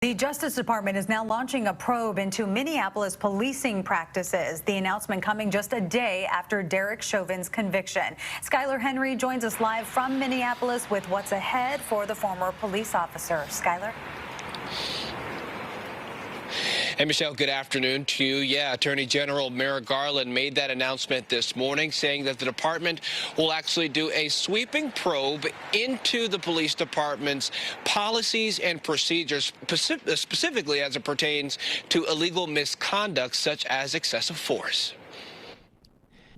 The Justice Department is now launching a probe into Minneapolis policing practices. The announcement coming just a day after Derek Chauvin's conviction. Skyler Henry joins us live from Minneapolis with what's ahead for the former police officer. Skyler? Hey, Michelle, good afternoon to you. Yeah, Attorney General Merrick Garland made that announcement this morning, saying that the department will actually do a sweeping probe into the police department's policies and procedures, specifically as it pertains to illegal misconduct such as excessive force.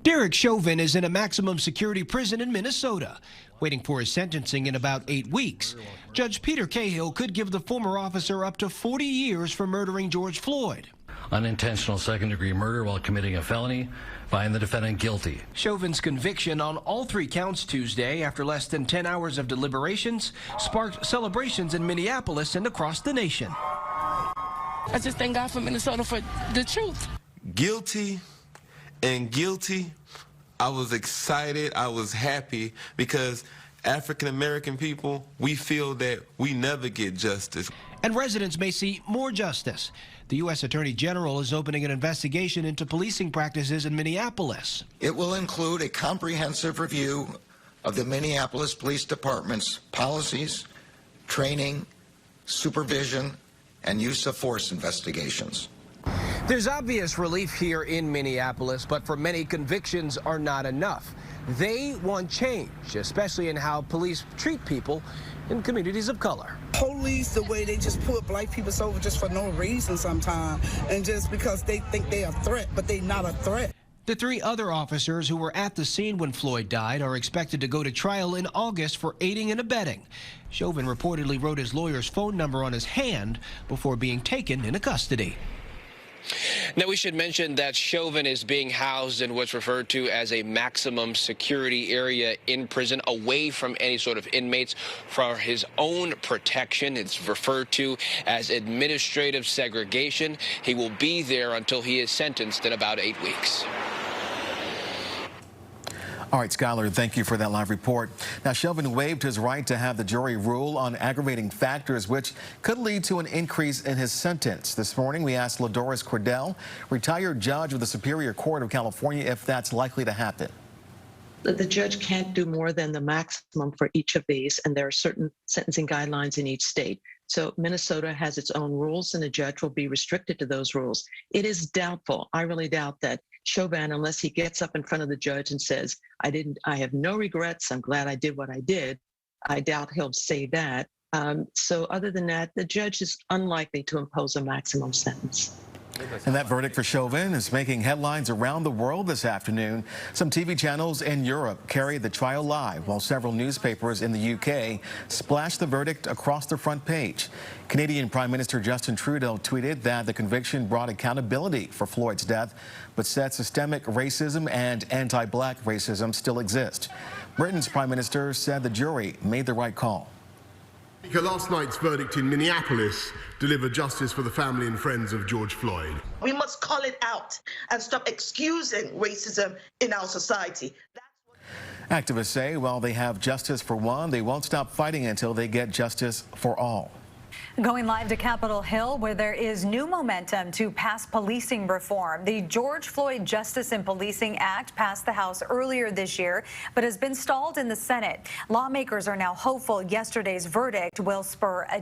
Derek Chauvin is in a maximum security prison in Minnesota, waiting for his sentencing in about 8 weeks. Judge Peter Cahill could give the former officer up to 40 years for murdering George Floyd. Unintentional second-degree murder while committing a felony, find the defendant guilty. Chauvin's conviction on all 3 counts Tuesday, after less than 10 hours of deliberations, sparked celebrations in Minneapolis and across the nation. I just thank God for Minnesota for the truth. Guilty and guilty. I was excited, I was happy, because African-American people, we feel that we never get justice. And residents may see more justice. The U.S. Attorney General is opening an investigation into policing practices in Minneapolis. It will include a comprehensive review of the Minneapolis Police Department's policies, training, supervision, and use of force investigations. There's obvious relief here in Minneapolis, but for many, convictions are not enough. They want change, especially in how police treat people in communities of color. Police, the way they just put black people over just for no reason sometimes, and just because they think they're a threat, but they're not a threat. The 3 other officers who were at the scene when Floyd died are expected to go to trial in August for aiding and abetting. Chauvin reportedly wrote his lawyer's phone number on his hand before being taken into custody. Now, we should mention that Chauvin is being housed in what's referred to as a maximum security area in prison, away from any sort of inmates, for his own protection. It's referred to as administrative segregation. He will be there until he is sentenced in about 8 weeks. All right, Skyler, thank you for that live report. Now, Chauvin waived his right to have the jury rule on aggravating factors, which could lead to an increase in his sentence. This morning, we asked LaDoris Cordell, retired judge of the Superior Court of California, if that's likely to happen. The judge can't do more than the maximum for each of these, and there are certain sentencing guidelines in each state. So Minnesota has its own rules, and the judge will be restricted to those rules. It is doubtful, I really doubt that Chauvin, unless he gets up in front of the judge and says, I have no regrets, I'm glad I did what I did, I doubt he'll say that. So other than that, the judge is unlikely to impose a maximum sentence. And that verdict for Chauvin is making headlines around the world this afternoon. Some TV channels in Europe carried the trial live, while several newspapers in the UK splashed the verdict across the front page. Canadian Prime Minister Justin Trudeau tweeted that the conviction brought accountability for Floyd's death, but said systemic racism and anti-black racism still exist. Britain's Prime Minister said the jury made the right call. Last night's verdict in Minneapolis delivered justice for the family and friends of George Floyd. We must call it out and stop excusing racism in our society. Activists say while they have justice for one, they won't stop fighting until they get justice for all. Going live to Capitol Hill, where there is new momentum to pass policing reform. The George Floyd Justice in Policing Act passed the House earlier this year, but has been stalled in the Senate. Lawmakers are now hopeful yesterday's verdict will spur a